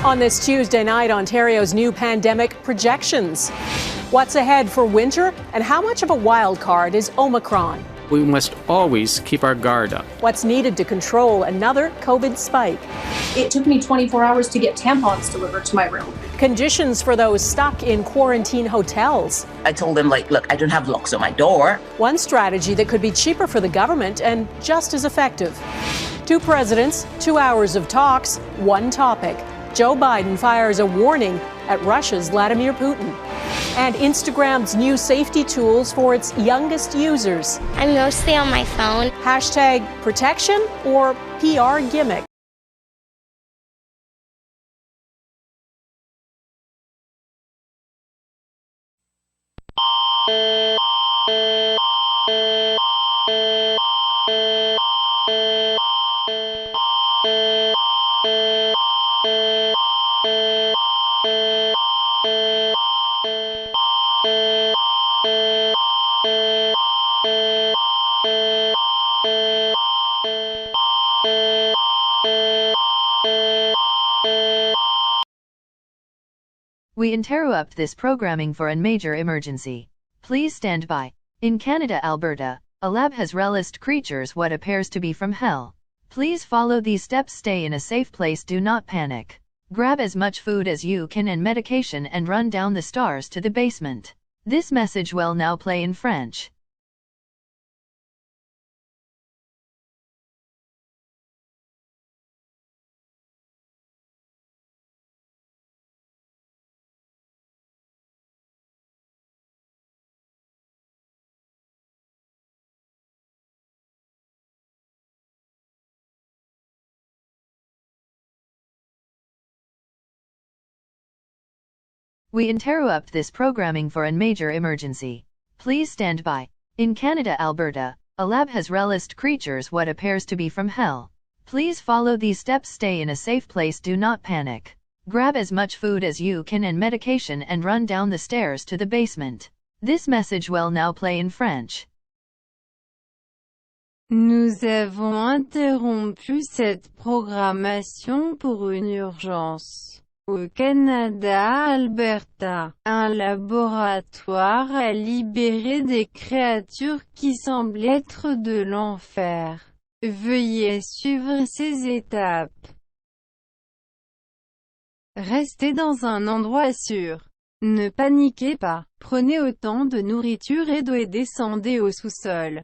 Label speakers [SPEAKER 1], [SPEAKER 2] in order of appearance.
[SPEAKER 1] On this Tuesday night, Ontario's new pandemic projections. What's ahead for winter, and how much of a wild card is Omicron?
[SPEAKER 2] We must always keep our guard up.
[SPEAKER 1] What's needed to control another COVID spike?
[SPEAKER 3] It took me 24 hours to get tampons delivered to my room.
[SPEAKER 1] Conditions for those stuck in quarantine hotels.
[SPEAKER 4] I told them, look, I don't have locks on my door.
[SPEAKER 1] One strategy that could be cheaper for the government and just as effective. Two presidents, 2 hours of talks, one topic. Joe Biden fires a warning at Russia's Vladimir Putin. And Instagram's new safety tools for its youngest users.
[SPEAKER 5] I'm mostly on my phone.
[SPEAKER 1] Hashtag protection or PR gimmick.
[SPEAKER 6] We interrupt this programming for a major emergency. Please stand by. In Canada, Alberta, a lab has released creatures what appears to be from hell. Please follow these steps, stay in a safe place, do not panic. Grab as much food as you can and medication and run down the stairs to the basement. This message will now play in French. We interrupt this programming for a major emergency. Please stand by. In Canada, Alberta, a lab has released creatures what appears to be from hell. Please follow these steps, stay in a safe place, do not panic. Grab as much food as you can and medication and run down the stairs to the basement. This message will now play in French.
[SPEAKER 7] Nous avons interrompu cette programmation pour une urgence. Au Canada, Alberta, un laboratoire a libéré des créatures qui semblent être de l'enfer. Veuillez suivre ces étapes. Restez dans un endroit sûr. Ne paniquez pas. Prenez autant de nourriture et d'eau et descendez au sous-sol.